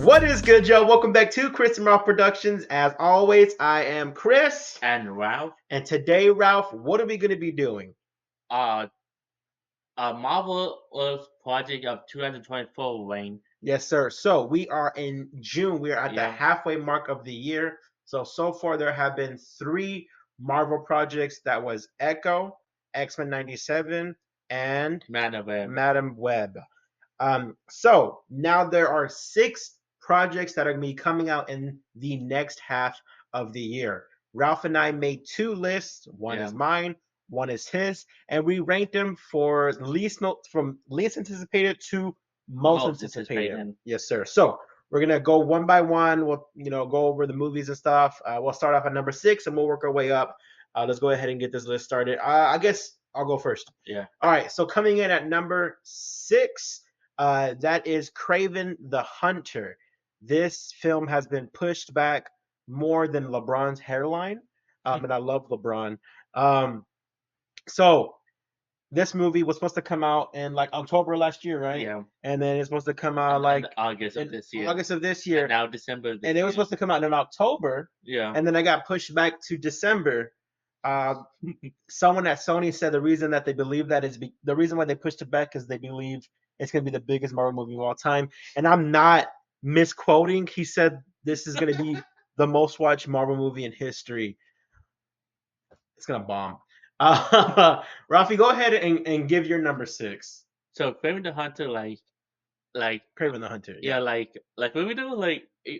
What is good, Joe? Welcome back to Chris and Ralph Productions. As always, I am Chris. And Ralph, And today, Ralph, what are we going to be doing? uh, a marvelous project of 2024, Wayne. Yes, sir. So we are in June. We are at the Yeah, halfway mark of the year. So far, there have been three Marvel projects. That was Echo, X-Men 97, and Madam Web. Madam Web. So now there are six projects that are going to be coming out in the next half of the year. Ralph and I made two lists. One Yeah, is mine, one is his, and we ranked them for from least anticipated to most most anticipated. anticipated. Yes, sir. So we're gonna go one by one. We'll go over the movies and stuff. We'll start off at number six, and we'll work our way up. Let's go ahead and get this list started. I guess I'll go first. Yeah, All right. So coming in at number six, that is Craven the Hunter. This film has been pushed back more than LeBron's hairline, and I love LeBron. Um, so this movie was supposed to come out in like October last year, right? yeah. And then it's supposed to come out And like August of in this year, August of this and year, now December of and this it was year. supposed to come out in October, Yeah, and then I got pushed back to December. Uh, Someone at Sony said the reason that they believe that is the reason why they pushed it back is they believe it's going to be the biggest Marvel movie of all time. And I'm not misquoting. He said this is going to be the most watched Marvel movie in history. It's going to bomb. Rafi, go ahead and give your number six. so Craven the Hunter, like Craven the Hunter. yeah, Yeah. like when we do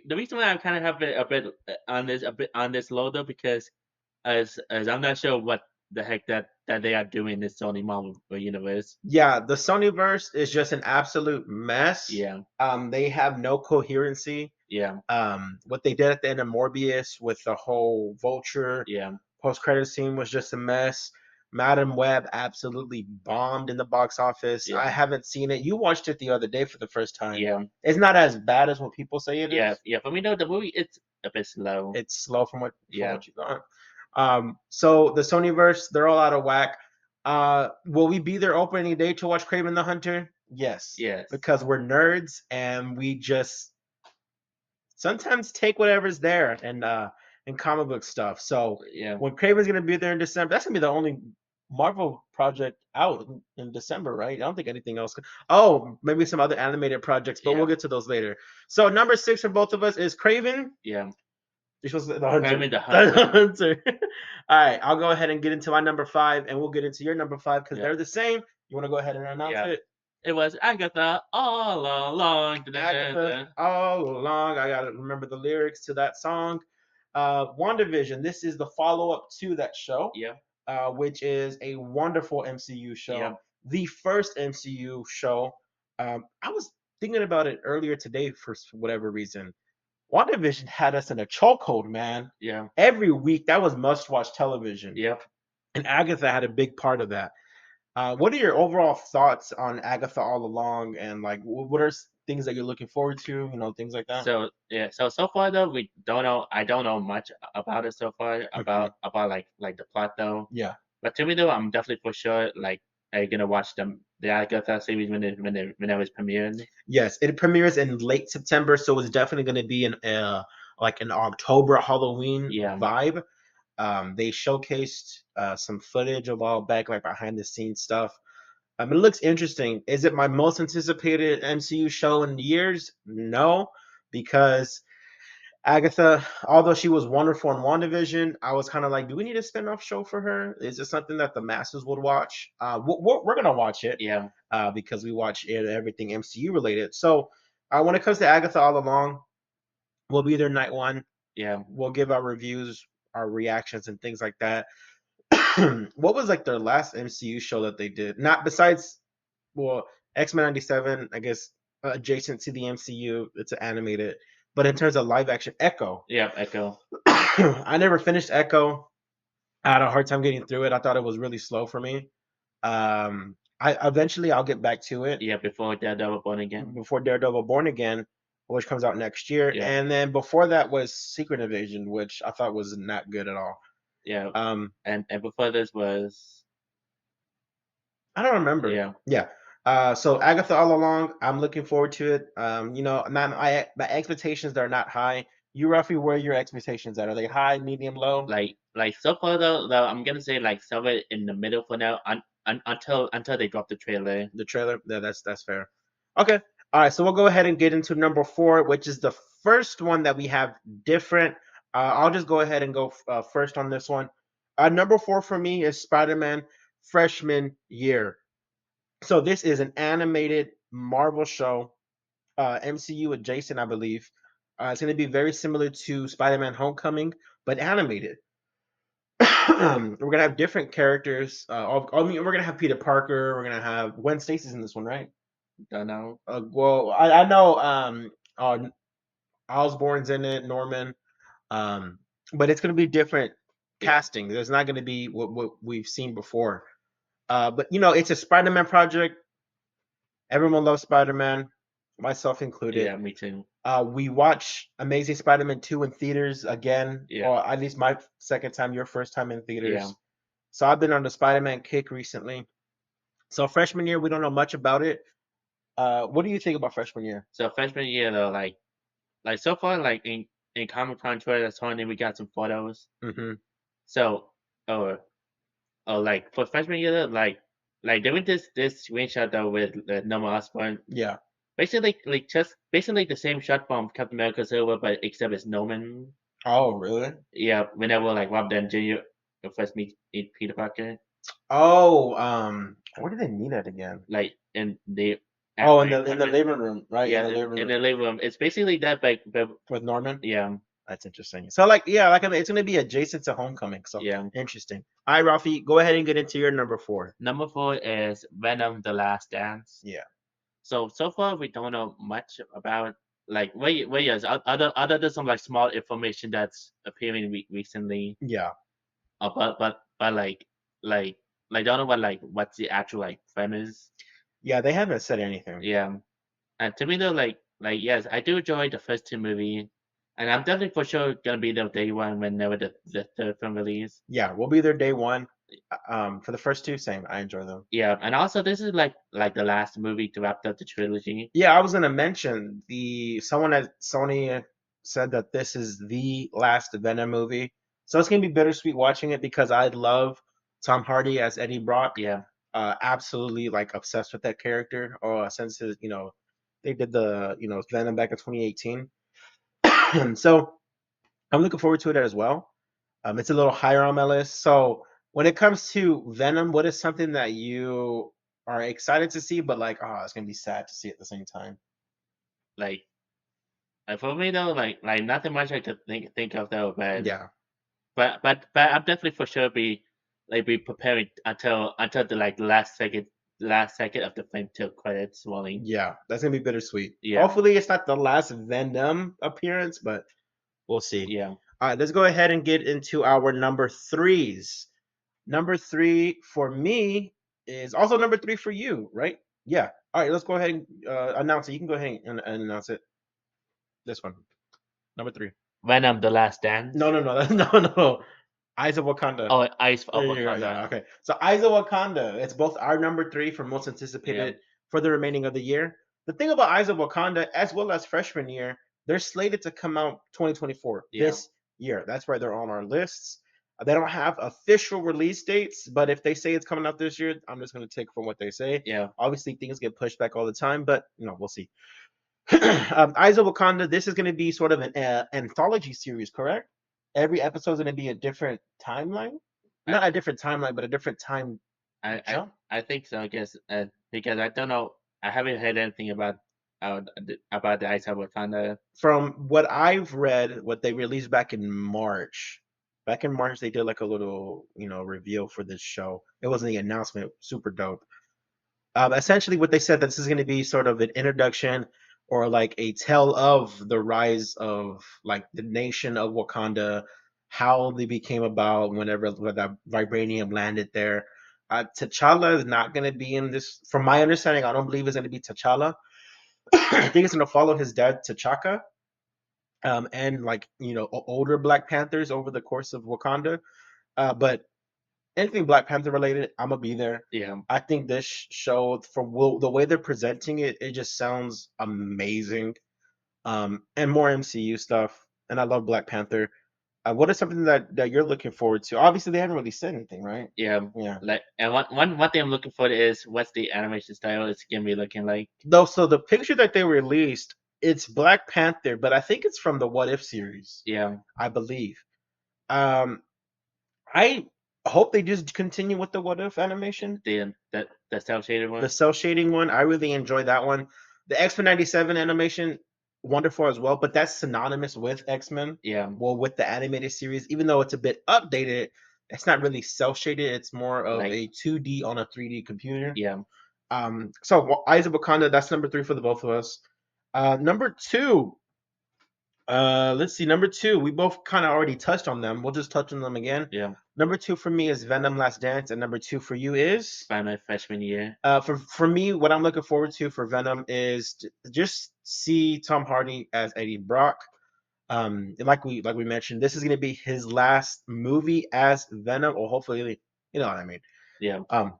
the reason why I kind of have it a bit on this low though because as I'm not sure what the heck that they are doing in this Sony Marvel universe. Yeah, the Sonyverse is just an absolute mess. Yeah, They have no coherency. yeah, What they did at the end of Morbius with the whole Vulture yeah, post credit scene was just a mess. Madam Web absolutely bombed in the box office. I yeah, haven't seen it. You watched it the other day for the first time. yeah. It's not as bad as what people say it Yeah, is. yeah. For me, though, the movie it's a bit slow. It's slow from Yeah, what you thought. So the Sonyverse, they're all out of whack. Will we be there opening day to watch Craven the Hunter? Yes, yes. because we're nerds and we just sometimes take whatever's there and comic book stuff. So Yeah, when Craven's gonna be there in December, that's gonna be the only Marvel project out in December, right? I don't think anything else. Oh, maybe some other animated projects, but we'll yeah, get to those later. So number six for both of us is Craven. yeah. You're supposed to the hunter. Kraven the The Hunter. hunter. All right, I'll go ahead and get into my number five, and we'll get into your number five because Yeah, they're the same. You want to go ahead and announce yeah. it? It was Agatha all along. Da, da, da, Agatha da. all along. I gotta remember the lyrics to that song. WandaVision. This is the follow-up to that show, Yeah, which is a wonderful MCU yeah. show. The first MCU show. I was thinking about it earlier today for whatever reason. WandaVision had us in a chokehold, man. Yeah, Every week, that was must-watch television, yep. and Agatha had a big part of that. What are your overall thoughts on Agatha all along, and like what are things that you're looking forward to? Things like that. So yeah, so far though we don't know. I don't know much about it so far Hmm. about like the plot though. Yeah. But to me though, I'm definitely for sure like I'm gonna watch the Agatha series when it was premiered. Yes, it premieres in late September, so it's definitely going to be an like an October Halloween Yeah, vibe. They showcased some footage a while back, like behind the scenes stuff. It looks interesting. Is it my most anticipated MCU show in years? No, because Agatha, although she was wonderful in WandaVision, I was kind of like, do we need a spin-off show for her? Is it something that the masses would watch? We're gonna watch it yeah, because we watch everything MCU related. So when it comes to Agatha all along, we'll be there night one. yeah. We'll give our reviews, our reactions, and things like that. What was like their last MCU show that they did? Not besides, well, X-Men 97, I guess, adjacent to the MCU. It's animated. But in terms of live action, Echo. Yeah, Echo. I never finished Echo. I had a hard time getting through it. I thought it was really slow for me. I eventually I'll get back to it Yeah, before Daredevil Born Again. before Daredevil Born Again, which comes out next year. Yeah, And then before that was Secret Invasion, which I thought was not good at all. yeah. Um, And before this was I don't remember. yeah, Yeah. So Agatha all along, I'm looking forward to it. My expectations are not high. You roughly where your expectations at? Are they high, medium, low? Like so far though, I'm gonna say like somewhere in the middle for now, until they drop the trailer. The trailer? Yeah, that's fair. Okay. All right, so we'll go ahead and get into number four, which is the first one that we have different. I'll just go ahead and go first on this one. Number four for me is Spider-Man Freshman Year. So this is an animated Marvel show, MCU adjacent, I believe. It's going to be very similar to Spider-Man Homecoming, but animated. We're gonna have different characters. I mean, we're gonna have Peter Parker. We're gonna have Gwen Stacy's in this one, right? Don't know. Well, I know Osborn's in it, Norman. Um, but it's gonna be different Yeah, casting. There's not gonna be what we've seen before. But it's a Spider-Man project. Everyone loves Spider-Man, myself included. yeah, me too. We watch Amazing Spider-Man 2 in theaters again, Yeah, or at least my second time, your first time in yeah. theaters. So I've been on the Spider-Man kick recently. So freshman year, we don't know much about it. What do you think about freshman year? So freshman year though, like so far, like in Comic Con trailer that's on, we got some photos. Hmm. So, or like for freshman year, though, like doing this screenshot though with Norman Osborn, Yeah. basically like just basically the same shot from Captain America Civil War, but except it's Norman. Oh, really? Yeah, whenever like Rob Downey Jr. first meet Peter Parker, Oh, where do they meet at again? like in the Oh, in the apartment, living room, right? In yeah, the living in room the living room. It's basically that, but with Norman. yeah, That's interesting. So, like, yeah, like I mean, it's gonna be adjacent to Homecoming. So yeah. interesting. All right, Ralphie, go ahead and get into your number four. Number four is Venom: The Last Dance. Yeah. So far we don't know much about like wait yes other than some like small information that's appearing recently. Yeah. But like like don't know what's the actual like premise. Yeah. They haven't said anything. Yeah, and to me though like yes, I do enjoy the first two movies, and I'm definitely for sure gonna be there day one whenever the third film release. Yeah, we'll be there day one. For the first two, same. I enjoy them. Yeah, and also this is like the last movie to wrap up the trilogy. Yeah, I was gonna mention the someone at Sony said that this is the last Venom movie, so it's gonna be bittersweet watching it because I love Tom Hardy as Eddie Brock. Yeah, Absolutely like obsessed with that character. Or since his, they did the Venom back in 2018, so I'm looking forward to it as well. It's a little higher on my list. So when it comes to Venom, what is something that you are excited to see, but like, oh, it's gonna be sad to see at the same time? like for me though, like nothing much I could think of though, Yeah, but I'm definitely for sure be preparing until the like last second of the film till credits rolling. yeah, that's gonna be bittersweet. Yeah, Hopefully, it's not the last Venom appearance, but we'll see. yeah. All right, let's go ahead and get into our number threes. Number three for me is also number three for you, right? Yeah. All right, let's go ahead and announce it. You can go ahead and announce it. This one, number three. Venom: The Last No, Dance. no, no, no, no. Eyes of Wakanda. Oh, Ice There of you go. Yeah. Wakanda. Okay. So Eyes of Wakanda. It's both our number three for most Yeah, anticipated for the remaining of the year. The thing about Eyes of Wakanda, as well as freshman year, they're slated to come out 2024 yeah, this year. That's why they're on our lists. They don't have official release dates, but if they say it's coming out this year, I'm just going to take from what they say. yeah. Obviously, things get pushed back all the time, but we'll see. Eyes of Wakanda. This is going to be sort of an anthology series, correct? Every episode is going to be a different timeline, I not a different timeline, but a different time I I, jump. I think so. I guess because I don't know. I haven't heard anything about the Ice of Wakanda. From what I've read, what they released back in March. Back in March, they did like a little, reveal for this show. It wasn't the announcement, super dope. Essentially, what they said, that this is going to be sort of an introduction or like a tale of the rise of like the nation of Wakanda, how they became about whenever when that vibranium landed there. T'Challa is not going to be in this. From my understanding, I don't believe it's going to be T'Challa. I think it's going to follow his dad, T'Chaka, and like older Black Panthers over the course of Wakanda. But anything Black Panther related, I'm gonna be there. Yeah, I think this show, from the way they're presenting it, it just sounds amazing. And more MCU stuff. And I love Black Panther. What is something that you're looking forward to? Obviously, they haven't really said anything, right? yeah. Yeah. Like, and one thing I'm looking for is what's the animation style it's gonna be looking like. Though, so the picture that they released, it's Black Panther, but I think it's from the What If series, Yeah, I believe. Um, I hope they just continue with the What If animation. the cell shaded The one. cell shading one, I really enjoyed that one. The X Men '97 animation, wonderful as well, but that's synonymous with X Men. Yeah, Well, with the animated series, even though it's a bit updated, it's not really cell shaded. It's more of like a 2D on a 3D computer. yeah, So Eyes of Wakanda, that's number three for the both of us. Number two, let's see, number two, we both kind of already touched on them. We'll just touch on them again. yeah. Number two for me is Venom Last Dance, and number two for you is By my freshman year. for me, what I'm looking forward to for Venom is just see Tom Hardy as Eddie Brock. Like we mentioned, this is gonna be his last movie as Venom, or hopefully, you know what I mean. Yeah, Um,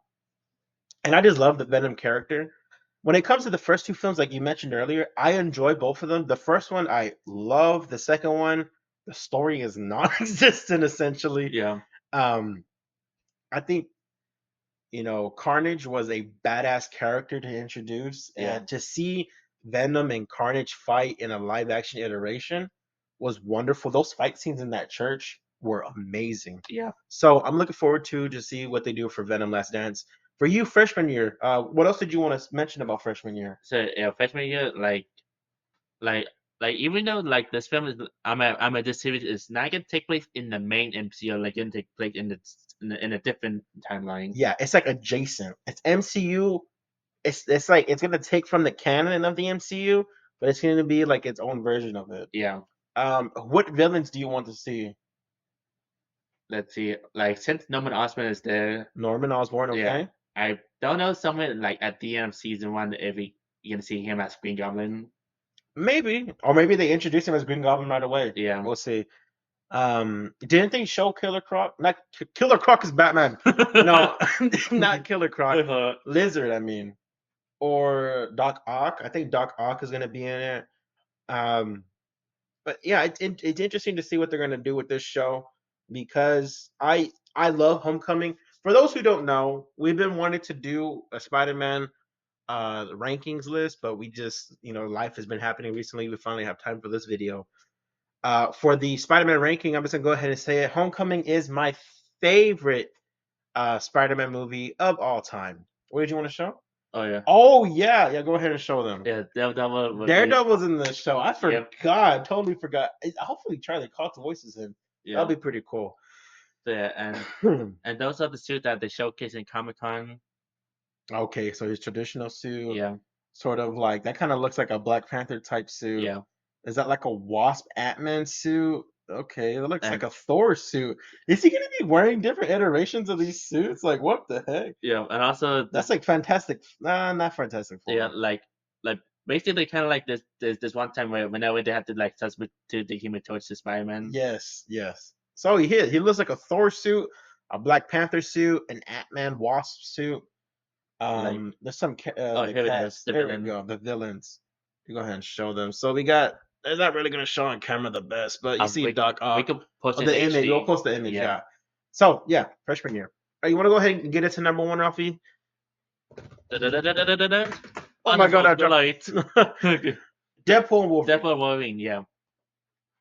and I just love the Venom character. When it comes to the first two films, like you mentioned earlier, I enjoy both of them. The first one I love. The second one, the story is non-existent essentially. yeah, Um, I think Carnage was a badass character to introduce, yeah, and to see Venom and Carnage fight in a live action iteration was wonderful. Those fight scenes in that church were amazing. yeah. So I'm looking forward to see what they do for Venom Last Dance. For you, freshman year, what else did you want to mention about freshman year? So yeah, freshman year, like like even though like this film is I'm at this series is not gonna take place in the main MCU, like gonna take place in a different timeline. Yeah, it's like adjacent. It's MCU. It's like it's gonna take from the canon of the MCU, but it's gonna be like its own version of it. Yeah. What villains do you want to see? Let's see. Like since Norman Osborn is there, Norman Osborn, yeah. okay. I don't know someone like at the end of season one if you gonna see him as Green Goblin. Maybe. Or maybe they introduce him as Green Goblin right away. Yeah. We'll see. Didn't they show Killer Croc? Not Killer Croc is Batman. No, not Killer Croc. Uh-huh. Lizard, I mean. Or Doc Ock. I think Doc Ock is gonna be in it. Um, but yeah, it's interesting to see what they're gonna do with this show because I love Homecoming. For those who don't know, we've been wanting to do a Spider-Man rankings list, but we just life has been happening recently. We finally have time for this video. For the Spider-Man ranking, I'm just gonna go ahead and say it. Homecoming is my favorite Spider-Man movie of all time. What did you want to show? Oh yeah. Oh yeah, yeah. Go ahead and show them. Yeah, that would be Daredevil's in the show. I yep. forgot. Totally forgot. Hopefully, Charlie Cox voices him. That'll Yeah. be pretty cool. So, yeah, and those are the suits that they showcase in Comic Con. Okay, so his traditional suit, Yeah. sort of like that, kind of looks like a Black Panther type suit. Yeah. Is that like a Wasp Ant-Man suit? Okay, that looks like And a Thor suit. Is he gonna be wearing different iterations of these suits? Like, what the heck? yeah, and also That's this like Fantastic. Nah, not Fantastic yeah, Four. like basically kind of like this one time where whenever they had to like substitute the Human Torch to Spider Man. Yes, yes. So he looks like a Thor suit, a Black Panther suit, an Ant-Man Wasp suit. Like There's some oh the here it is, cast. the There we villain. go. The villains. You go ahead and show them. So we got. They're not really gonna show on camera the best, but you see Doc We Ock. could post Oh, it in the image. We'll HD. post the image. Yeah. Yeah. So yeah, freshman year. You want to go ahead and get it to number one, Ralphie? Da-da-da-da-da-da-da. Oh On the my God, I Fourth of dropped. Light. Deadpool and Wolverine. Definitely Wolverine. Yeah.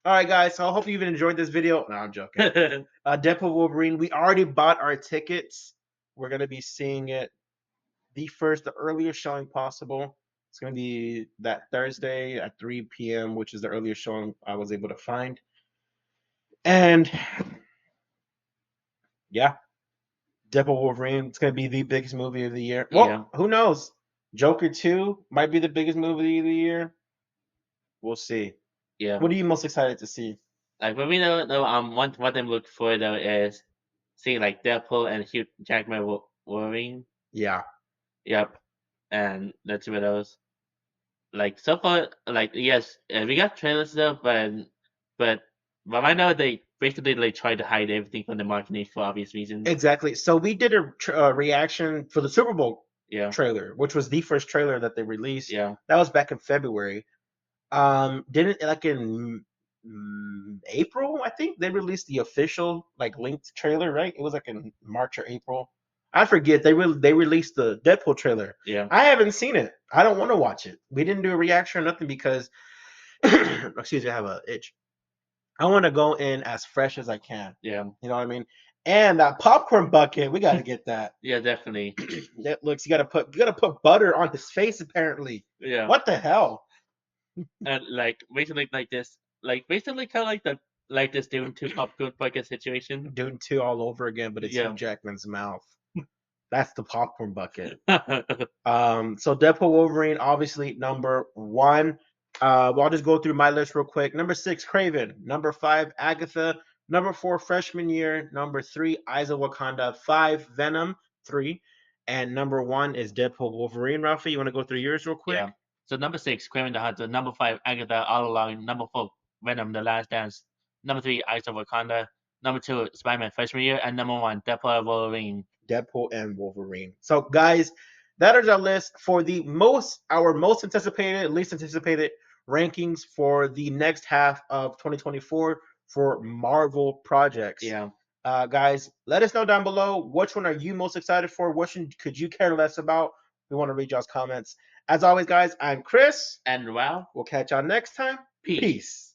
All right, guys. So I hope you've enjoyed this video. No, I'm joking. Deadpool Wolverine. We already bought our tickets. We're gonna be seeing it the earliest showing possible. It's gonna be that Thursday at 3 p.m., which is the earliest showing I was able to find. And yeah, Deadpool Wolverine. It's gonna be the biggest movie of the year. yeah. Well, who knows? Joker 2 might be the biggest movie of the year. We'll see. Yeah. What are you most excited to see? Like for me though, one thing I'm looking for though is seeing like Deadpool and Hugh Jackman Wolverine. Yeah. Yep. And the two of those. Like so far, like yes, we got trailers though, but right now basically they tried to hide everything from the marketing for obvious reasons. Exactly. So we did a reaction for the Super Bowl Yeah, trailer, which was the first trailer that they released. yeah, That was back in February. Didn't like in April, I think they released the official like linked trailer, right? It was like in March or April. I forget. They released the Deadpool trailer. yeah, I haven't seen it. I don't want to watch it. We didn't do a reaction or nothing because excuse me, I have a itch. I want to go in as fresh as I can. yeah, You know what I mean? And that popcorn bucket, we got to get that. yeah, definitely. That looks. You got to put butter on his face. Apparently, Yeah, what the hell? and like basically like this, like basically kind of like the like this doing two popcorn bucket situation. Doing two all over again, but it's Hugh Yeah, Jackman's mouth. That's the popcorn bucket. So Deadpool Wolverine, obviously number one. Well, I'll just go through my list real quick. Number six, Craven. Number five, Agatha. Number four, Freshman Year. Number three, Eyes of Wakanda. Five, Venom. Three. And number one is Deadpool Wolverine. Ralphie, you want to go through yours real quick? yeah. So number six, Kraven the Hunter. Number five, Agatha All Along. Number four, Venom: The Last Dance. Number three, Eyes of Wakanda. Number two, Spider-Man Freshman Year, and number one, Deadpool Wolverine. Deadpool and Wolverine. So, guys, that is our list for our most anticipated, least anticipated rankings for the next half of 2024 for Marvel projects. Yeah. Guys, let us know down below which one are you most excited for? Which one could you care less about? We want to read y'all's comments. As always, guys, I'm Chris. And wow, We'll catch y'all next time. peace. Peace.